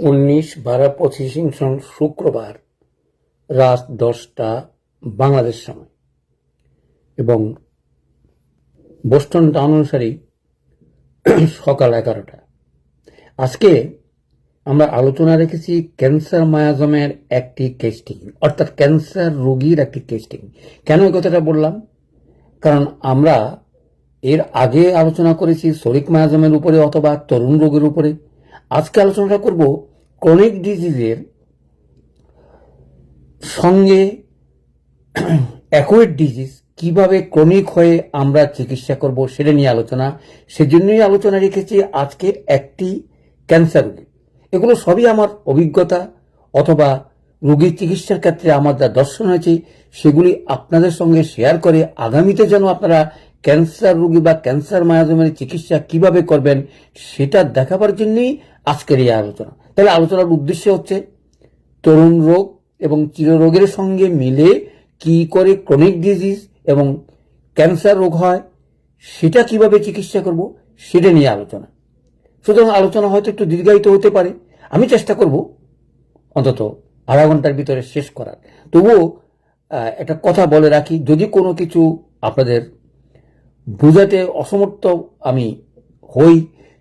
19/12/25 শুক্রবার রাত 10টা বাংলাদেশ সময় এবং বোস্টন টাউন অনুসারে সকাল 11টা। আজকে আমরা আলোচনা রেখেছি ক্যান্সার মায়াজমের একটি টেস্টিং, অর্থাৎ ক্যান্সার রোগীর একটি টেস্টিং। কেন এই কথাটা বললাম? কারণ আমরা এর আগে আলোচনা করেছি শরিক মায়াজমের উপরে অথবা তরুণ রোগের উপরে। আজকে আলোচনাটা করব ক্রনিক ডিজিজের সঙ্গে অ্যাকুয়েট ডিজিজ কিভাবে ক্রনিক হয়ে আমরা চিকিৎসা করব সেটা নিয়ে আলোচনা। সেজন্যই আলোচনা রেখেছি আজকে একটি ক্যান্সার রোগী। এগুলো সবই আমার অভিজ্ঞতা অথবা রোগীর চিকিৎসার ক্ষেত্রে আমার যা দর্শন হয়েছে সেগুলি আপনাদের সঙ্গে শেয়ার করে আগামীতে যেন আপনারা ক্যান্সার রোগী বা ক্যান্সার মায়াজমের চিকিৎসা কিভাবে করবেন সেটা দেখাবার জন্যই আজকের এই আলোচনা। তাহলে আলোচনার উদ্দেশ্য হচ্ছে তরুণ রোগ এবং চিররোগের সঙ্গে মিলে কি করে ক্রনিক ডিজিজ এবং ক্যান্সার রোগ হয় সেটা কিভাবে চিকিৎসা করব সেটা নিয়ে আলোচনা। সুতরাং আলোচনা হয়তো একটু দীর্ঘায়িত হতে পারে, আমি চেষ্টা করব অন্তত আধা ঘন্টার ভিতরে শেষ করার। তবুও একটা কথা বলে রাখি, যদি কোনো কিছু আপনাদের বোঝাতে অসমর্থ আমি হই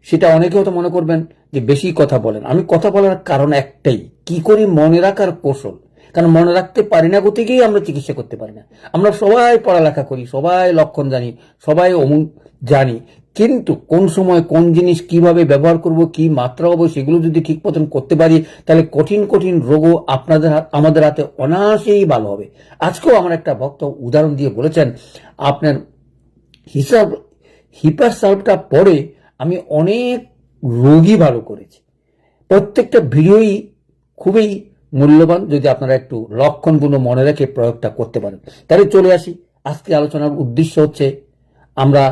সেটা অনেকে হয়তো মনে করবেন যে বেশি কথা বলেন। আমি কথা বলার কারণ একটাই, কি করি মনে রাখার কৌশল। কারণ মনে রাখতে পারি না গতি গিয়ে আমরা চিকিৎসা করতে পারি না। আমরা সবাই পড়ালেখা করি, সবাই লক্ষণ জানি, সবাই অমুক জানি, কিন্তু কোন সময় কোন জিনিস কিভাবে ব্যবহার করব, কি মাত্রা হবো, সেগুলো যদি ঠিক মতন করতে পারি তাহলে কঠিন কঠিন রোগও আমাদের হাতে অনায়াসেই ভালো হবে। আজকেও আমার একটা ভক্ত উদাহরণ দিয়ে বলেছেন, আপনার হিপার সালভটা পরে আমি অনেক রোগী ভালো করেছি। প্রত্যেকটা ভিডিওই খুবই মূল্যবান যদি আপনারা একটু লক্ষণগুলো মনে রেখে প্রয়োগটা করতে পারেন। তাহলে চলে আসি, আজকে আলোচনার উদ্দেশ্য হচ্ছে আমরা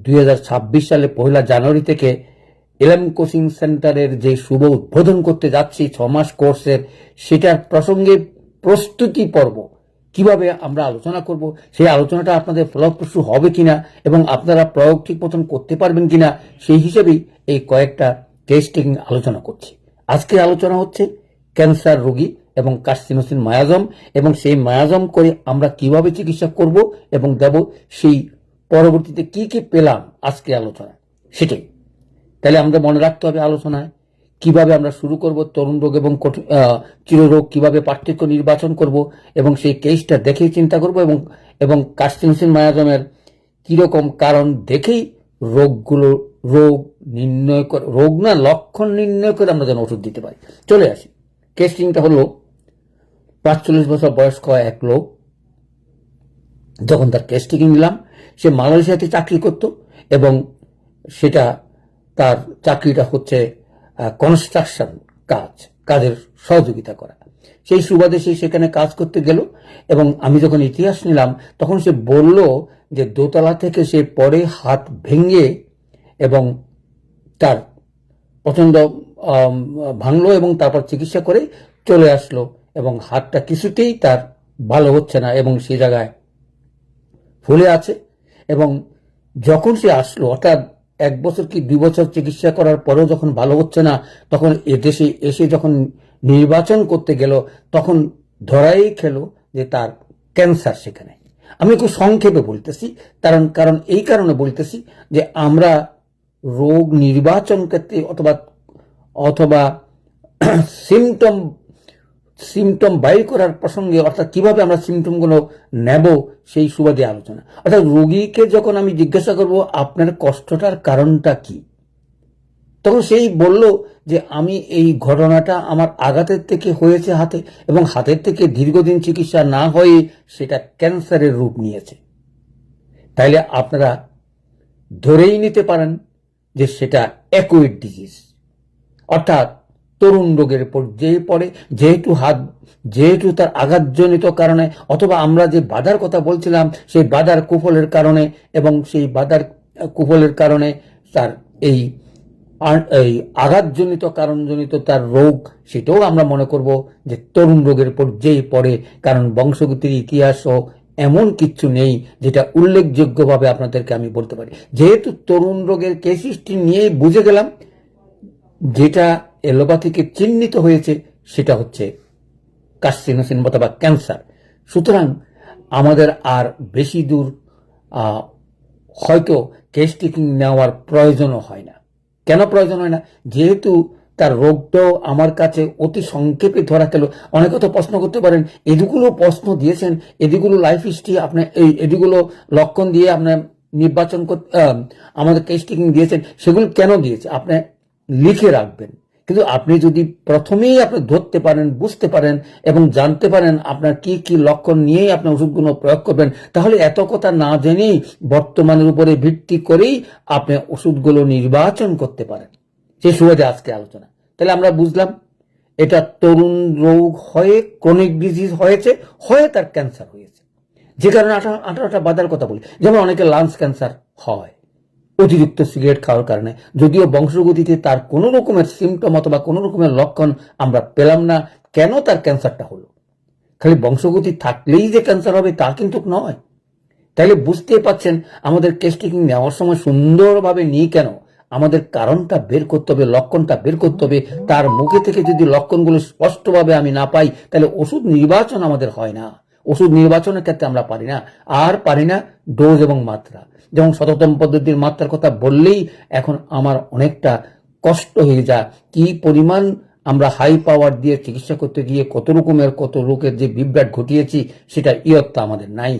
2026 সালে 1 জানুয়ারি থেকে এলএম কোচিং সেন্টারের যে শুভ উদ্বোধন করতে যাচ্ছি 6 মাস কোর্সের, সেটার প্রসঙ্গে প্রস্তুতি পর্ব কিভাবে আমরা আলোচনা করব, সেই আলোচনাটা আপনাদের ফলপ্রসূ হবে কিনা এবং আপনারা প্রয়োগ ঠিক মতন করতে পারবেন কিনা সেই হিসেবেই এই কয়েকটা টেস্টিং আলোচনা করছি। আজকে আলোচনা হচ্ছে ক্যান্সার রোগী এবং কার্সিনোসিন মায়াজম, এবং সেই মায়াজম করে আমরা কিভাবে চিকিৎসা করব এবং দেব, সেই পরবর্তীতে কি কি পেলাম আজকে আলোচনা সেটাই। তাহলে আমরা মনে রাখতে হবে আলোচনায় কিভাবে আমরা শুরু করব, তরুণ রোগ এবং চিররোগ কিভাবে পার্থক্য নির্বাচন করব এবং সেই কেসটা দেখেই চিন্তা করব এবং কার্সিনোসিন মায়াজমের কিরকম কারণ দেখেই রোগ নির্ণয় করে, রোগ না লক্ষণ নির্ণয় করে আমরা যেন ওষুধ দিতে পারি। চলে আসি, কেসটিংটা হলো 45 বছর বয়স্ক এক লোক। যখন তার কেসটিং নিলাম, সে মালয়েশিয়াতে চাকরি করত এবং সেটা তার চাকরিটা হচ্ছে কনস্ট্রাকশন কাজের সহযোগিতা করা। সেই সুবাদে সে সেখানে কাজ করতে গেল এবং আমি যখন ইতিহাস নিলাম তখন সে বলল যে দোতলা থেকে সে পরে হাত ভেঙে এবং তার প্রচন্ড ভাঙলো এবং তারপর চিকিৎসা করে চলে আসলো এবং হাতটা কিছুতেই তার ভালো হচ্ছে না এবং সে জায়গায় ফুলে আছে। এবং যখন সে আসলো, অর্থাৎ 1 বছর কি 2 বছর চিকিৎসা করার পরেও যখন ভালো হচ্ছে না, তখন এদেশে এসে যখন নির্বাচন করতে গেল তখন ধরাই খেলো যে তার ক্যান্সার সেখানে। আমি খুব সংক্ষেপে বলতেছি, কারণ এই কারণে বলতেছি যে আমরা রোগ নির্বাচন ক্ষেত্রে অথবা সিমটম বাইর করার প্রসঙ্গে, অর্থাৎ কিভাবে আমরা সিমটমগুলো নেব সেই সুবাদে আলোচনা। অর্থাৎ রোগীকে যখন আমি জিজ্ঞাসা করব আপনার কষ্টটার কারণটা কি, তখন সেই বলল যে আমি এই ঘটনাটা আমার আঘাতের থেকে হয়েছে হাতে, এবং হাতের থেকে দীর্ঘদিন চিকিৎসা না হয়ে সেটা ক্যান্সারের রূপ নিয়েছে। তাইলে আপনারা ধরেই নিতে পারেন যে সেটা অ্যাকুয়েট ডিজিজ, অর্থাৎ তরুণ রোগের পর্যায়ে পড়ে, যেহেতু তার আঘাতজনিত কারণে অথবা আমরা যে বাধার কথা বলছিলাম সেই বাধার কুফলের কারণে, এবং সেই বাধার কুফলের কারণে তার এই আঘাতজনিত কারণজনিত তার রোগ, সেটাও আমরা মনে করব যে তরুণ রোগের পর্যায়ে পড়ে। কারণ বংশগতির ইতিহাসও এমন কিছু নেই যেটা উল্লেখযোগ্যভাবে আপনাদেরকে আমি বলতে পারি। যেহেতু তরুণ রোগের কেস হিস্ট্রি নিয়ে বুঝে গেলাম যেটা এলোপ্যাথিকে চিহ্নিত হয়েছে সেটা হচ্ছে কার্সিনোসিন অথবা ক্যান্সার। সুতরাং আমাদের আর বেশি দূর হয়তো কেস টেকিং নেওয়ার প্রয়োজনও হয় না। কেন প্রয়োজন হয় না? যেহেতু তার রোগটাও আমার কাছে অতি সংক্ষেপে ধরা গেল। অনেকে তো প্রশ্ন করতে পারেন, এদিকগুলো প্রশ্ন দিয়েছেন, এদিকগুলো লাইফ হিস্ট্রি আপনি এদিকগুলো লক্ষণ দিয়ে আপনার নির্বাচন করতে আমাদের কেস টেকিং দিয়েছেন, সেগুলো কেন দিয়েছে আপনি লিখে রাখবেন। কিন্তু আপনি যদি প্রথমেই আপনি ধরতে পারেন, বুঝতে পারেন এবং জানতে পারেন আপনার কি কি লক্ষণ নিয়েই আপনি ওষুধগুলো প্রয়োগ করবেন, তাহলে এত কথা না জেনেই বর্তমানের উপরে ভিত্তি করেই আপনি ওষুধগুলো নির্বাচন করতে পারেন। সেই সুবাদে আজকে আলোচনা। তাহলে আমরা বুঝলাম এটা তরুণ রোগ হয়ে ক্রনিক ডিজিজ হয়েছে, হয়ে তার ক্যান্সার হয়েছে। যে কারণে 18টা বাধার কথা বলি, যেমন অনেকে লাংস ক্যান্সার হয় অতিরিক্ত সিগারেট খাওয়ার কারণে, যদিও বংশগতিতে তার কোনো রকমের সিমটম অথবা কোনো রকমের লক্ষণ আমরা পেলাম না, কেন তার ক্যান্সারটা হলো? খালি বংশগতি থাকলেই যে ক্যান্সার হবে তা কিন্তু নয়। তাইলে বুঝতেই পাচ্ছেন আমাদের কেস টেকিং নেওয়ার সময় সুন্দরভাবে নিই কেন, আমাদের কারণটা বের করতে হবে, লক্ষণটা বের করতে হবে। তার মুখে থেকে যদি লক্ষণগুলো স্পষ্টভাবে আমি না পাই, তাহলে ওষুধ নির্বাচন আমাদের হয় না। ওষুধ নির্বাচনের ক্ষেত্রে আমরা পারি না, আর পারি না ডোজ এবং মাত্রা। যেমন শততম পদ্ধতির মাত্রার কথা বললেই এখন আমার অনেকটা কষ্ট হয়ে যায়। কি পরিমাণ আমরা হাই পাওয়ার দিয়ে চিকিৎসা করতে গিয়ে কত রকমের কত লোকের যে বিভ্রাট ঘটিয়েছি, সেটা ইয়ত্তা আমাদের নাই।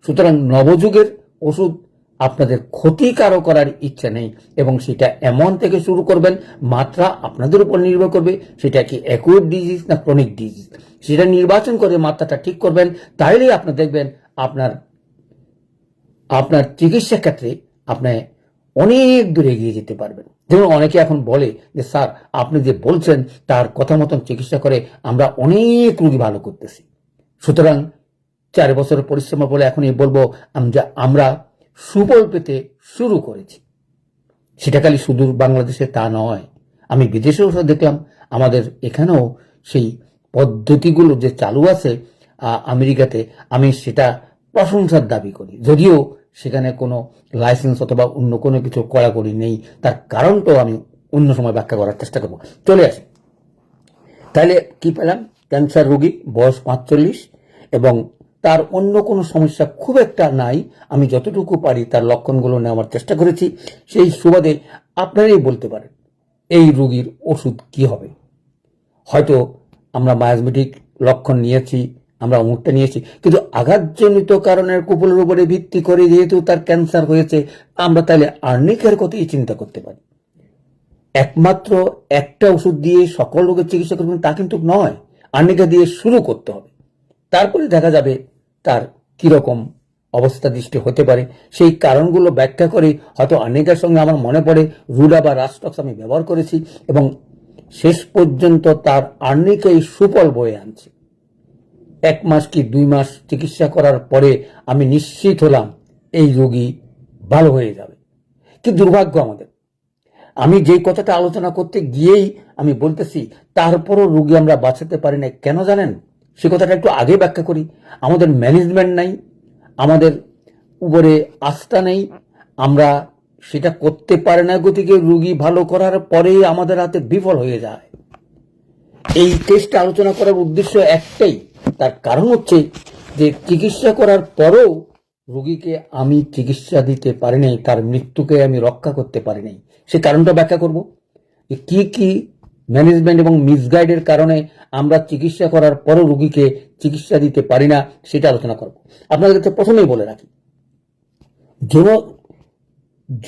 সুতরাং নবযুগের ওষুধ আপনাদের ক্ষতিকারক করার ইচ্ছা নেই, এবং সেটা এমন থেকে শুরু করবেন, মাত্রা আপনাদের উপর নির্ভর করবে সেটা কি অ্যাকুয়েট ডিজিজ না ক্রনিক ডিজিজ, সেটা নির্বাচন করে মাত্রাটা ঠিক করবেন। তাইলেই আপনি দেখবেন আপনার চিকিৎসা ক্ষেত্রে আপনি অনেক দূর এগিয়ে যেতে পারবেন। যেমন অনেকে এখন বলে যে স্যার আপনি যে বলছেন তার কথা মতন চিকিৎসা করে আমরা অনেক রোগী ভালো করতেছি। সুতরাং 4 বছরের পরিশ্রম বলে এখন বলবো আমরা সুফল পেতে শুরু করেছি। সেটা খালি সুদূর বাংলাদেশে তা নয়, আমি বিদেশেও দেখলাম, আমাদের এখানেও সেই পদ্ধতিগুলো যে চালু আছে আমেরিকাতে, আমি সেটা প্রশংসার দাবি করি। যদিও সেখানে কোনো লাইসেন্স অথবা অন্য কোনো কিছু কড়াকড়ি নেই, তার কারণটাও আমি অন্য সময় ব্যাখ্যা করার চেষ্টা করব। চলে আসি, তাহলে কি পেলাম? ক্যান্সার রোগী, বয়স 45, এবং তার অন্য কোনো সমস্যা খুব একটা নাই। আমি যতটুকু পারি তার লক্ষণগুলো নেওয়ার চেষ্টা করেছি। সেই সুবাদে আপনারাই বলতে পারেন এই রোগীর ওষুধ কি হবে। হয়তো আমরা মায়াজমেটিক লক্ষণ নিয়েছি, আমরা অমুকটা নিয়েছি, কিন্তু আঘাতজনিত কারণের কুপলের উপরে ভিত্তি করে যেহেতু তার ক্যান্সার হয়েছে, আমরা তাহলে আর্নিকের কথাই চিন্তা করতে পারি। একমাত্র একটা ওষুধ দিয়ে সকল রোগের চিকিৎসা করবেন তা কিন্তু নয়, আর্নিকা দিয়ে শুরু করতে হবে। তারপরে দেখা যাবে তার কিরকম অবস্থা দৃষ্টি হতে পারে। সেই কারণগুলো ব্যাখ্যা করে হয়তো আর্নিকার সঙ্গে আমার মনে পড়ে রুডা বা রাস্টক্স আমি ব্যবহার করেছি, এবং শেষ পর্যন্ত তার আর্নিকাই সুফল বয়ে আনছে। 1 মাস কি 2 মাস চিকিৎসা করার পরে আমি নিশ্চিত হলাম এই রোগী ভালো হয়ে যাবে। কি দুর্ভাগ্য আমাদের, আমি যেই কথাটা আলোচনা করতে গিয়েই আমি বলতেছি তারপরও রোগী আমরা বাঁচাতে পারি না। কেন জানেন? সে কথাটা একটু আগে ব্যাখ্যা করি। আমাদের ম্যানেজমেন্ট নাই, আমাদের উপরে আস্থা নেই, আমরা সেটা করতে পারে না, গতিকে রোগী ভালো করার পরেই আমাদের হাতে বিফল হয়ে যায়। এই টেস্টটা আলোচনা করার উদ্দেশ্য একটাই, তার কারণ হচ্ছে যে চিকিৎসা করার পরেও রোগীকে আমি চিকিৎসা দিতে পারি নাই, তার মৃত্যুকে আমি রক্ষা করতে পারি নাই। সে কারণটা ব্যাখ্যা করব, যে কি কি ম্যানেজমেন্ট এবং মিসগাইডের কারণে আমরা চিকিৎসা করার পরও রোগীকে চিকিৎসা দিতে পারি না, সেটা আলোচনা করব। আপনাদের কাছে প্রথমেই বলে রাখি,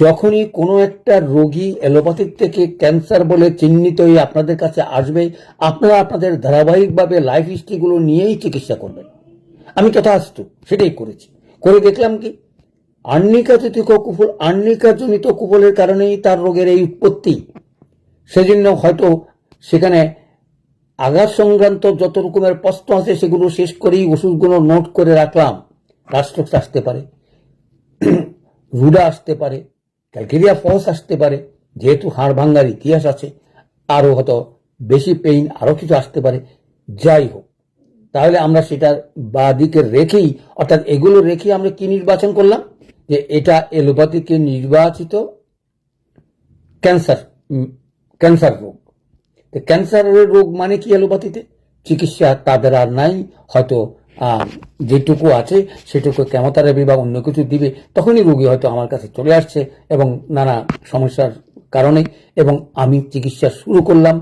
যখনই কোনো একটা রোগী অ্যালোপ্যাথিক থেকে ক্যান্সার বলে চিহ্নিত হয়ে আপনাদের কাছে আসবে, আপনারা আপনাদের ধারাবাহিকভাবে লাইফ হিস্ট্রিগুলো নিয়েই চিকিৎসা করবেন। আমি তথাস্তু সেটাই করেছি। করে দেখলাম কি আর্নিকাজনিত কুফলের কারণেই তার রোগের এই উৎপত্তি। সেজন্য হয়তো সেখানে আঘাত সংক্রান্ত যত রকমের প্রশ্ন আছে সেগুলো শেষ করেই ওষুধগুলো নোট করে রাখলাম। রাস্টক্স আসতে পারে, রুডা আসতে পারে, ক্যালকেরিয়া ফলস আসতে পারে, যেহেতু হাড় ভাঙ্গার ইতিহাস আছে, আরো হয়তো বেশি পেইন আরো কিছু আসতে পারে। যাই হোক, তাহলে আমরা সেটা বা দিকে রেখেই, অর্থাৎ এগুলো রেখে আমরা কি নির্বাচন করলাম, যে এটা এলোপ্যাথিকে নির্বাচিত ক্যান্সার রোগ। ক্যান্সারের রোগ মানে কি অ্যালোপ্যাথিতে? চিকিৎসা তাদের আর নাই, হয়তো যেটুকু আছে সেটুকু কেমোথেরাপি বা অন্য কিছু দিবে, তখনই রোগী হয়তো আমার কাছে চলে আসছে এবং নানা সমস্যার কারণে, এবং আমি চিকিৎসা শুরু করলাম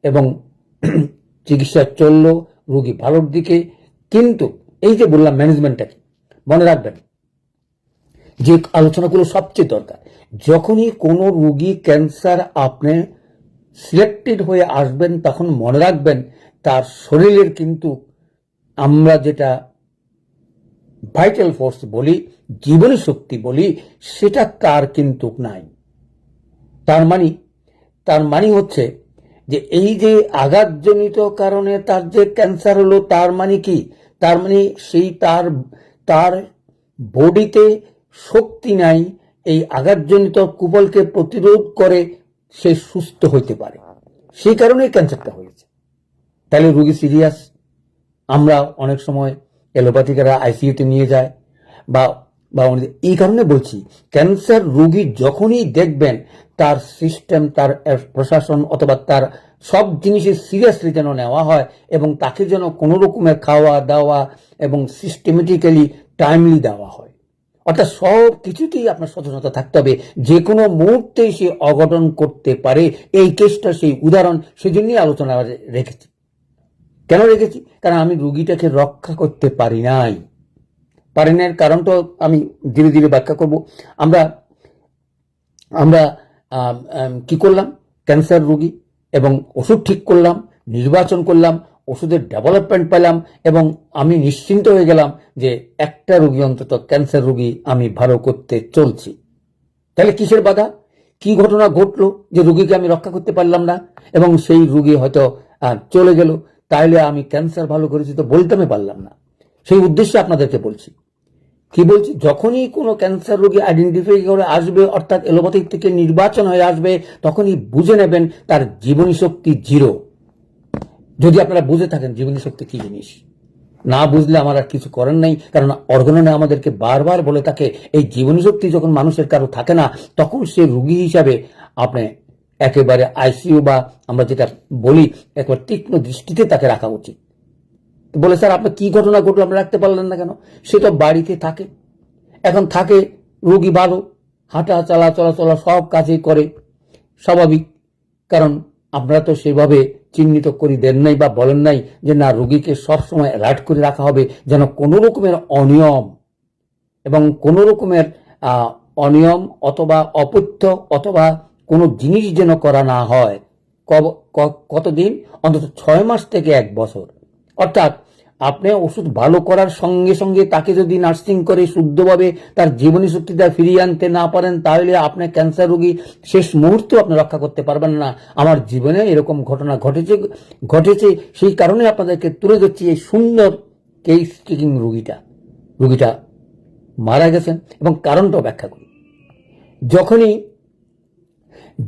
এবং চিকিৎসা চললো রোগী ভালোর দিকে। কিন্তু এই যে বললাম ম্যানেজমেন্টটা কি, মনে রাখবেন যে আলোচনাগুলো সবচেয়ে দরকার। যখনই কোনো রোগী ক্যান্সার আপনি সিলেক্টেড হয়ে আসবেন, তখন মনে রাখবেন তার শরীরের কিন্তু আমরা যেটা ভাইটাল ফোর্স বলি, জীবনী শক্তি বলি, সেটা তার কিন্তু নাই। তার মানে হচ্ছে যে এই যে আঘাতজনিত কারণে তার যে ক্যান্সার হলো, তার মানে কি? তার মানে সেই তার বডিতে শক্তি নাই এই আঘাতজনিত কুফলকে প্রতিরোধ করে সে সুস্থ হইতে পারে, সেই কারণেই ক্যান্সারটা হয়েছে। তাহলে রোগী সিরিয়াস। আমরা অনেক সময় অ্যালোপ্যাথিকেরা আইসিইউতে নিয়ে যায় বা এই কারণে বলছি, ক্যান্সার রোগী যখনই দেখবেন তার সিস্টেম, তার প্রশাসন অথবা তার সব জিনিসের সিরিয়াসলি যেন নেওয়া হয় এবং তাকে যেন কোনো রকমের খাওয়া দাওয়া এবং সিস্টেমেটিক্যালি টাইমলি দেওয়া হয়, অর্থাৎ সব কিছুতেই আপনার সচেতনতা থাকতে হবে। যে কোনো মুহূর্তেই সে অঘটন করতে পারে, এই কেসটা সেই উদাহরণ। সেজন্যই আলোচনা রেখেছি। কেন রেখেছি? কারণ আমি রুগীটাকে রক্ষা করতে পারি নাই। কারণ তো আমি ধীরে ধীরে ব্যাখ্যা করব। আমরা কি করলাম? ক্যান্সার রোগী এবং ওষুধ ঠিক করলাম, নির্বাচন করলাম, ওষুধের ডেভেলপমেন্ট পেলাম এবং আমি নিশ্চিন্ত হয়ে গেলাম যে একটা রোগী অন্তত ক্যান্সার রোগী আমি ভালো করতে চলছি। তাহলে কিসের বাধা? কি ঘটনা ঘটলো যে রোগীকে আমি রক্ষা করতে পারলাম না এবং সেই রোগী হয়তো চলে গেল? তাইলে আমি ক্যান্সার ভালো করেছি তো বলতে পারলাম না। সেই উদ্দেশ্যে আপনাদেরকে বলছি। কি বলছি? যখনই কোনো ক্যান্সার রোগী আইডেন্টিফাই করে আসবে, অর্থাৎ এলোপ্যাথি থেকে নির্বাচন হয়ে আসবে, তখনই বুঝে নেবেন তার জীবনী শক্তি জিরো। যদি আপনারা বুঝে থাকেন জীবনী শক্তি কি জিনিস, না বুঝলে আমার আর কিছু করার নেই। কারণ অর্গননে আমাদেরকে বারবার বলে থাকে এই জীবনী শক্তি যখন মানুষের কারো থাকে না, তখন সে রোগী হিসাবে আপনি একেবারে আইসিইউ বা আমরা যেটা বলি একবার তীক্ষ্ণ দৃষ্টিতে তাকে রাখা উচিত। বলে স্যার আপনার কি ঘটনা ঘটলো আপনি রাখতে পারলেন না কেন? সে তো বাড়িতে থাকে, এখন থাকে, রোগী ভালো, হাঁটা চলাচলা সব কাজই করে, স্বাভাবিক। কারণ আপনারা তো সেভাবে চিহ্নিত করে দেন নাই বা বলেন নাই যে না রোগীকে সবসময় অ্যালার্ট করে রাখা হবে যেন কোনো রকমের অনিয়ম এবং কোনো রকমের অনিয়ম অথবা অপথ্য অথবা কোনো জিনিস যেন করা না হয়। কতদিন? অন্তত 6 মাস থেকে 1 বছর। অর্থাৎ আপনি ওষুধ ভালো করার সঙ্গে সঙ্গে তাকে যদি নার্সিং করে শুদ্ধভাবে তার জীবনী শক্তিটা ফিরিয়ে আনতে না পারেন, তাহলে আপনার ক্যান্সার রোগী শেষ মুহূর্তেও আপনি রক্ষা করতে পারবেন না। আমার জীবনে এরকম ঘটনা ঘটেছে, সেই কারণে আপনাদেরকে তুলে ধরছি এই সুন্দর কেস টেকিং রোগীটা মারা গেছেন এবং কারণটাও ব্যাখ্যা করি।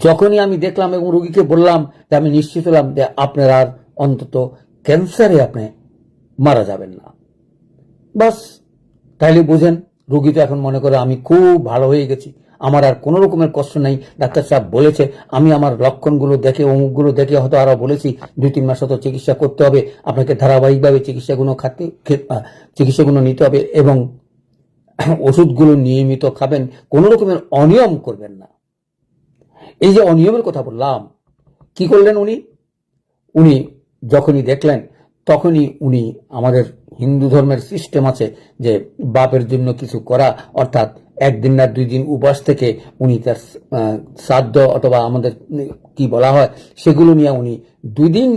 যখনই আমি দেখলাম এবং রোগীকে বললাম যে আমি নিশ্চিত হলাম যে আপনার আর অন্তত ক্যান্সারে আপনি মারা যাবেন না, বাস তাইলে বুঝেন রোগী তো এখন মনে করে আমি খুব ভালো হয়ে গেছি, আমার আর কোনো রকমের কষ্ট নেই। ডাক্তার সাহেব বলেছে, আমি আমার লক্ষণগুলো দেখে অমুকগুলো দেখে হয়তো আরো বলেছি 2-3 মাস হয়তো চিকিৎসা করতে হবে, আপনাকে ধারাবাহিকভাবে চিকিৎসাগুলো নিতে হবে এবং ওষুধগুলো নিয়মিত খাবেন, কোনো রকমের অনিয়ম করবেন না। এই যে অনিয়মের কথা বললাম, কি করলেন উনি যখনই দেখলেন তখনই উনি, আমাদের হিন্দু ধর্মের সিস্টেম আছে যে বাপের জন্য কিছু করা, অর্থাৎ 1 দিন না 2 দিন উপবাস থেকে উনি তার শ্রাদ্ধ অথবা আমাদের কি বলা হয় সেগুলো নিয়ে উনি 2 দিন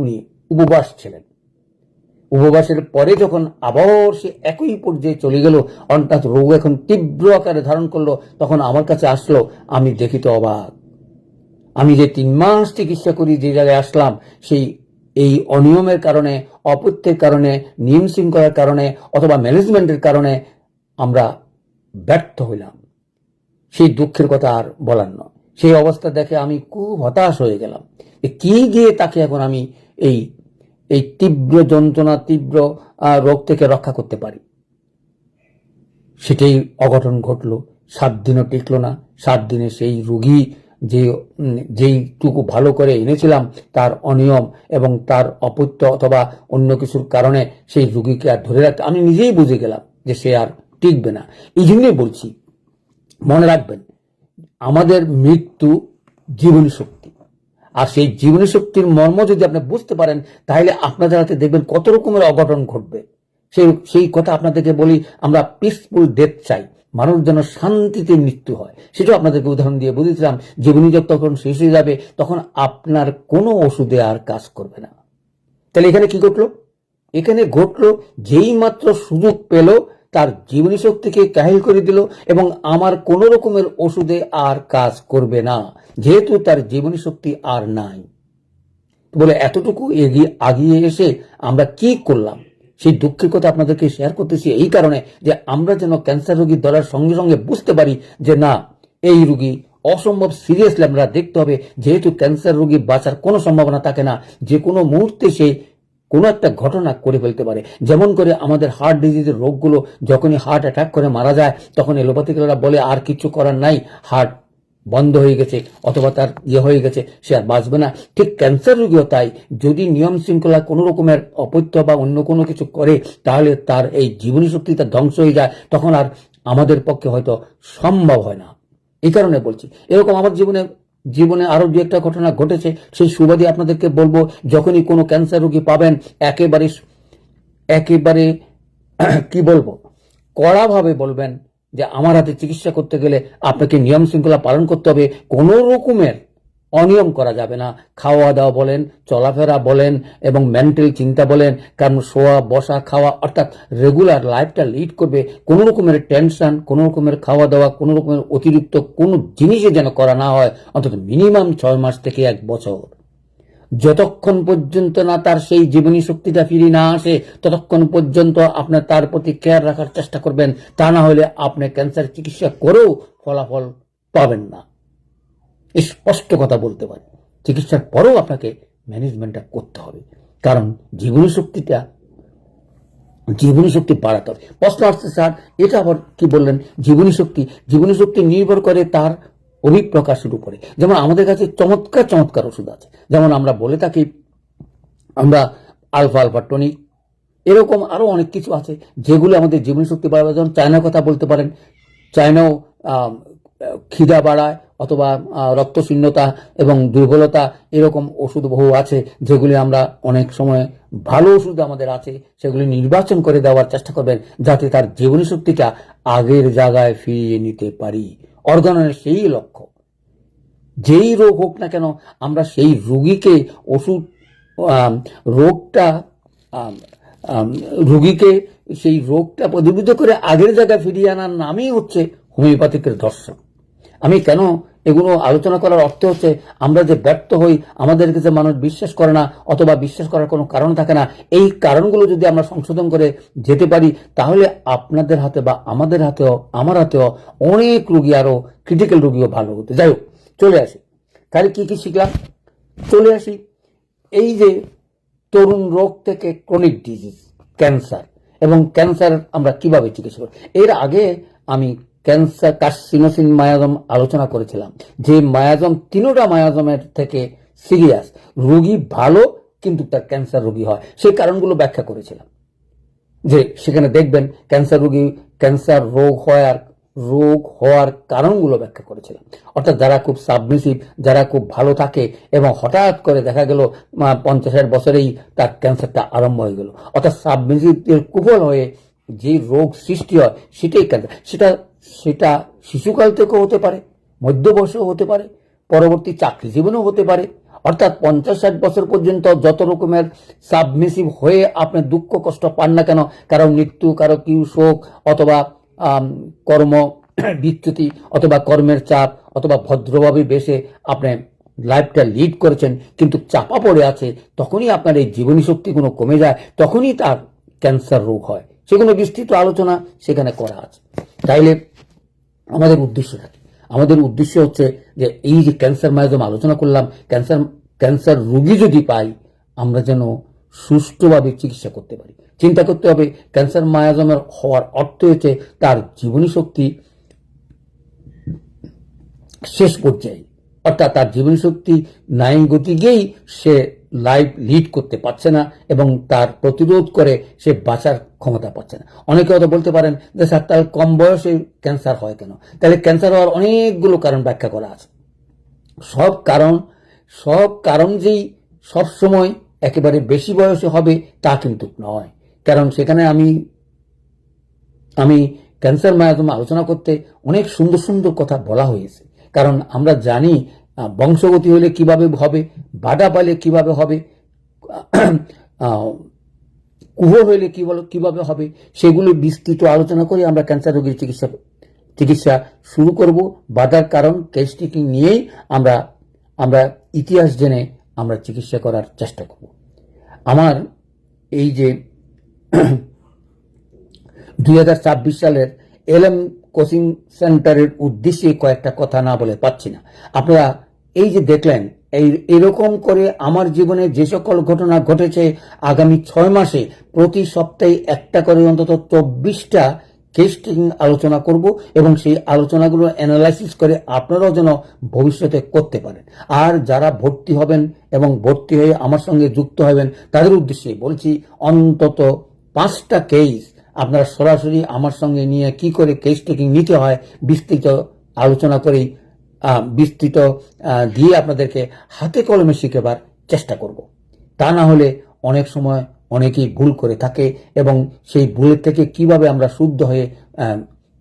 উনি উপবাস ছিলেন। উপবাসের পরে যখন আবার সে একই পর্যায়ে চলে গেল, অর্থাৎ রোগ এখন তীব্র আকারে ধারণ করলো, তখন আমার কাছে আসলো। আমি দেখি তো অবাক, আমি যে 3 মাস চিকিৎসা করি যে জায়গায় আসলাম, সেই এই অনিয়মের কারণে, অপথ্যের কারণে, নিয়ম শৃঙ্খলার কারণে অথবা ম্যানেজমেন্টের কারণে আমরা ব্যর্থ হইলাম। সেই দুঃখের কথা আর বলার নয়। সেই অবস্থা দেখে আমি খুব হতাশ হয়ে গেলাম। কি দিয়ে তাকে এখন আমি এই তীব্র যন্ত্রণা, তীব্র রোগ থেকে রক্ষা করতে পারি? সেটাই অঘটন ঘটলো। 7 দিনও টিকলো না। 7 দিনে সেই রোগী যেইটুকু ভালো করে এনেছিলাম তার অনিয়ম এবং তার অপত্য অথবা অন্য কিছুর কারণে সেই রোগীকে আর ধরে রাখতে আমি নিজেই বুঝে গেলাম যে সে আর টিকবে না। এই জন্যই বলছি, মনে রাখবেন আমাদের মৃত্যু জীবনী শক্তি, আর সেই জীবনী শক্তির মর্ম যদি আপনি বুঝতে পারেন তাহলে আপনাদের হাতে দেখবেন কত রকমের অঘটন ঘটবে। সেই কথা আপনাদেরকে বলি, আমরা পিসফুল ডেথ চাই, মানুষ যেন শান্তিতে মৃত্যু হয়। সেটাও আপনাদেরকে উদাহরণ দিয়ে বুঝেছিলাম। জীবনী যখন শেষ হয়ে যাবে তখন আপনার কোনো ওষুধে আর কাজ করবে না। তাহলে এখানে কি ঘটলো? এখানে ঘটলো যেই মাত্র সুযোগ পেল তার জীবনী শক্তিকে কাহিল করে দিল এবং আমার কোন রকমের ওষুধে আর কাজ করবে না, যেহেতু তার জীবনী শক্তি আর নাই। বলে এতটুকু আগিয়ে এসে আমরা কি করলাম সেই দুঃখের কথা আপনাদেরকে শেয়ার করতেছি এই কারণে যে আমরা যেন ক্যান্সার রোগী ধরার সঙ্গে সঙ্গে বুঝতে পারি যে না, এই রোগী অসম্ভব সিরিয়াসলি আমরা দেখতে হবে, যেহেতু ক্যান্সার রোগী বাঁচার কোনো সম্ভাবনা থাকে না, যে কোনো মুহূর্তে সে কোনো একটা ঘটনা করে ফেলতে পারে। যেমন করে আমাদের হার্ট ডিজিজের রোগগুলো যখনই হার্ট অ্যাটাক করে মারা যায় তখন এলোপ্যাথিকরা বলে আর কিছু করার নাই, হার্ট বন্ধ হয়ে গেছে অথবা তার হয়ে গেছে, সে আর বাঁচবে না। ঠিক ক্যান্সার রোগীও তাই, যদি নিয়ম শৃঙ্খলা কোনো রকমের অপত্য বা অন্য কোনো কিছু করে তাহলে তার এই জীবনী শক্তি তার ধ্বংস হয়ে যায়, তখন আর আমাদের পক্ষে হয়তো সম্ভব হয় না। এই কারণে বলছি, এরকম আমার জীবনে আরো দু একটা ঘটনা ঘটেছে, সেই সুবাদে আপনাদেরকে বলবো। যখনই কোনো ক্যান্সার রোগী পাবেন একেবারে কি বলবো, কড়াভাবে বলবেন যে আমার হাতে চিকিৎসা করতে গেলে আপনাকে নিয়ম শৃঙ্খলা পালন করতে হবে, কোনো রকমের অনিয়ম করা যাবে না। খাওয়া দাওয়া বলেন, চলাফেরা বলেন এবং মেন্টাল চিন্তা বলেন, কারণ শোয়া বসা খাওয়া অর্থাৎ রেগুলার লাইফটা লিড করবে। কোনো রকমের টেনশন, কোনো রকমের খাওয়া দাওয়া, কোনো রকমের অতিরিক্ত কোনো জিনিসই যেন করা না হয়, অন্তত মিনিমাম 6 মাস থেকে 1 বছর। যতক্ষণ পর্যন্ত না তার সেই জীবনী শক্তিটা ফিরে না আসে ততক্ষণ পর্যন্ত আপনার তার প্রতি কেয়ার রাখার চেষ্টা করবেন, তা না হলে আপনি ক্যান্সার চিকিৎসা করেও ফলাফল পাবেন না। স্পষ্ট কথা বলতে পারি, চিকিৎসার পরেও আপনাকে ম্যানেজমেন্টটা করতে হবে, কারণ জীবনী শক্তি বাড়াতে হবে। প্রশ্ন আসছে, স্যার এটা আবার কি বললেন? জীবনী শক্তি নির্ভর করে তার অভিপ্রকাশের উপরে। যেমন আমাদের কাছে চমৎকার ওষুধ আছে, যেমন আমরা বলে থাকি আমরা আলফা টনিক, এরকম আরো অনেক কিছু আছে যেগুলো আমাদের জীবনী শক্তি বাড়াবে। যেমন চায়নার কথা বলতে পারেন, চায়নাও খিদা বাড়ায় অথবা রক্তশূন্যতা এবং দুর্বলতা, এরকম ওষুধ বহু আছে যেগুলি আমরা অনেক সময় ভালো ওষুধ আমাদের আছে, সেগুলি নির্বাচন করে দেওয়ার চেষ্টা করবেন যাতে তার জীবনী শক্তিটা আগের জায়গায় ফিরিয়ে নিতে পারি। অর্গানের সেই লক্ষ্য, যেই রোগ হোক না কেন আমরা সেই রোগীকে রোগীকে সেই রোগটা প্রতিরোধ করে আগের জায়গায় ফিরিয়ে আনার নামই হচ্ছে হোমিওপ্যাথিকের দর্শন। আমি কেন এগুলো আলোচনা করার অর্থ হচ্ছে, আমরা যে ব্যর্থ হই, আমাদেরকে যে মানুষ বিশ্বাস করে না অথবা বিশ্বাস করার কোনো কারণ থাকে না, এই কারণগুলো যদি আমরা সংশোধন করে যেতে পারি তাহলে আপনাদের হাতে বা আমাদের হাতেও, আমার হাতেও অনেক রোগী, আরো ক্রিটিক্যাল রোগীও ভালো হতে। যাই হোক, চলে আসি তাহলে কি শিখলাম। চলে আসি এই যে তরুণ রোগ থেকে ক্রনিক ডিজিজ ক্যান্সার, এবং ক্যান্সার আমরা কিভাবে চিকিৎসা করি। এর আগে আমি ক্যান্সার কার্সিনোসিন মায়াজম আলোচনা করেছিলাম, যে মায়াজম 3টা মায়াজমের থেকে সিরিয়াস, রোগী ভালো কিন্তু তার ক্যান্সার রোগী হয়, সেই কারণগুলো ব্যাখ্যা করেছিলাম। যে সেখানে দেখবেন ক্যান্সার রোগ হওয়ার কারণগুলো ব্যাখ্যা করেছিলাম। অর্থাৎ যারা খুব সাবমিসিভ, যারা খুব ভালো থাকে এবং হঠাৎ করে দেখা গেল 50-60 বছরেই তার ক্যান্সারটা আরম্ভ হয়ে গেল, অর্থাৎ সাবমিসিভের কুফল হয়ে যে রোগ সৃষ্টি হয় সেটাই ক্যান্সার। সেটা শিশুকাল থেকেও হতে পারে, মধ্য বয়সেও হতে পারে, পরবর্তী চাকরি জীবনেও হতে পারে। অর্থাৎ 50-60 বছর পর্যন্ত যত রকমের সাবমিসিভ হয়ে আপনি দুঃখ কষ্ট পান না কেন, কারো মৃত্যু, কারো কিউ শোক অথবা কর্ম বিচ্যুতি অথবা কর্মের চাপ অথবা ভদ্রভাবে বেশে আপনি লাইফটা লিড করেছেন কিন্তু চাপা পড়ে আছে, তখনই আপনার এই জীবনী শক্তি কোনো কমে যায়, তখনই তার ক্যান্সার রোগ হয়। সেগুলো বিস্তৃত আলোচনা সেখানে করা আছে। তাইলে আমাদের উদ্দেশ্য হচ্ছে যে এই যে ক্যান্সার মায়াজম আলোচনা করলাম, ক্যান্সার রোগী যদি পাই আমরা যেন সুষ্ঠুভাবে চিকিৎসা করতে পারি। চিন্তা করতে হবে ক্যান্সার মায়াজমের হওয়ার অর্থ হচ্ছে তার জীবনী শক্তি শেষ পর্যায়ে, অর্থাৎ তার জীবনশক্তি নাই গতিকেই সে লাইফ লিড করতে পারছে না এবং তার প্রতিরোধ করে সে বাঁচার ক্ষমতা পাচ্ছে না। অনেকে হয়তো বলতে পারেন যে স্যার তার কম বয়সে ক্যান্সার হয় কেন? তাহলে ক্যান্সার হওয়ার অনেকগুলো কারণ ব্যাখ্যা করা আছে। সব কারণ যেই সবসময় একেবারে বেশি বয়সে হবে তা কিন্তু নয়। কারণ সেখানে আমি ক্যান্সার মাধ্যমে আলোচনা করতে অনেক সুন্দর সুন্দর কথা বলা হয়েছে। কারণ আমরা জানি বংশগতি হলে কিভাবে হবে, বাধা পালে কিভাবে হবে, কুহর হইলে কিভাবে হবে, সেগুলো বিস্তৃত আলোচনা করে আমরা ক্যান্সার রোগীর চিকিৎসা শুরু করব। বাধার কারণ কেস টেকিং নিয়েই আমরা ইতিহাস জেনে আমরা চিকিৎসা করার চেষ্টা করব। আমার এই যে 2024 সালের এলএম কোচিং সেন্টারের উদ্দেশ্যে কয়েকটা কথা না বলে পাচ্ছি না। আপনারা এই যে দেখলেন, এরকম করে আমার জীবনে যে সকল ঘটনা ঘটেছে, আগামী 6 মাসে প্রতি সপ্তাহে একটা করে অন্তত 24টা কেস টেকিং আলোচনা করব এবং সেই আলোচনাগুলো অ্যানালাইসিস করে আপনারাও যেন ভবিষ্যতে করতে পারেন। আর যারা ভর্তি হবেন এবং ভর্তি হয়ে আমার সঙ্গে যুক্ত হবেন তাদের উদ্দেশ্যে বলছি, অন্তত 5টা কেস আপনারা সরাসরি আমার সঙ্গে নিয়ে কি করে কেস টেকিং নিতে হয় বিস্তৃত আলোচনা করেই বিস্তৃত দিয়ে আপনাদেরকে হাতে কলমে শিখেবার চেষ্টা করব। তা না হলে অনেক সময় অনেকেই ভুল করে থাকে এবং সেই ভুলের থেকে কিভাবে আমরা শুদ্ধ হয়ে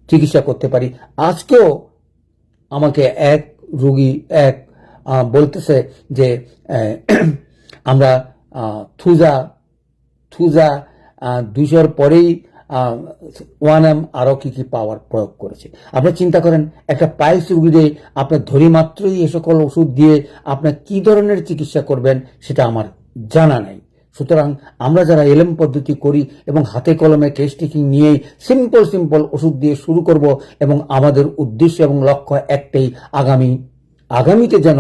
চিকিৎসা করতে পারি। আজকেও আমাকে এক রোগী বলতেছে যে আমরা থুজা 200 পরেই 1M আরো কি পাওয়ার প্রয়োগ করেছে। আপনি চিন্তা করেন, একটা পাইলস রোগীরে আপনার ধরি মাত্রই এ সকল ওষুধ দিয়ে আপনার কি ধরনের চিকিৎসা করবেন সেটা আমার জানা নাই। সুতরাং আমরা যারা এলএম পদ্ধতি করি এবং হাতে কলমে কেস টেকিং নিয়েই সিম্পল ওষুধ দিয়ে শুরু করব এবং আমাদের উদ্দেশ্য এবং লক্ষ্য একটাই, আগামীতে যেন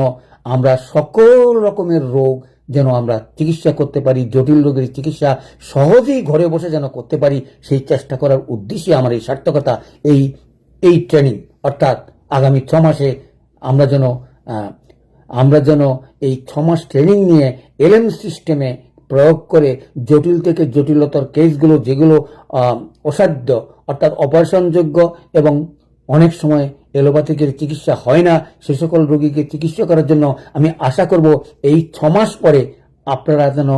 আমরা সকল রকমের রোগ যেন আমরা চিকিৎসা করতে পারি, জটিল রোগের চিকিৎসা সহজেই ঘরে বসে যেন করতে পারি, সেই চেষ্টা করার উদ্দেশ্যে আমার এই সার্থকতা, এই ট্রেনিং। অর্থাৎ আগামী 6 মাসে আমরা যেন এই 6 মাস ট্রেনিং নিয়ে এলএম সিস্টেমে প্রয়োগ করে জটিল থেকে জটিলতর কেসগুলো, যেগুলো অসাধ্য অর্থাৎ অপারেশনযোগ্য এবং অনেক সময় এলোপ্যাথিকের চিকিৎসা হয় না, সে সকল রোগীকে চিকিৎসা করার জন্য আমি আশা করব এই 6 মাস পরে আপনারা যেন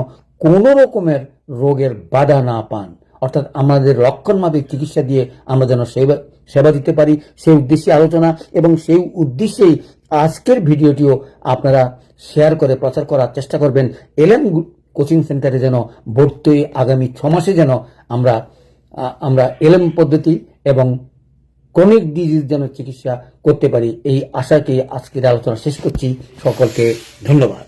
কোনো রকমের রোগের বাধা না পান। অর্থাৎ আমাদের লক্ষণ মাফিক চিকিৎসা দিয়ে আমরা যেন সেবা দিতে পারি, সেই উদ্দেশ্যে আলোচনা এবং সেই উদ্দেশ্যেই আজকের ভিডিওটিও আপনারা শেয়ার করে প্রচার করার চেষ্টা করবেন। এলএম কোচিং সেন্টারে যেন ভর্তি আগামী 6 মাসে যেন আমরা এলএম পদ্ধতি এবং ক্রনিক ডিজিজ যেন চিকিৎসা করতে পারি, এই আশাকে আজকের আলোচনা শেষ করছি। সকলকে ধন্যবাদ।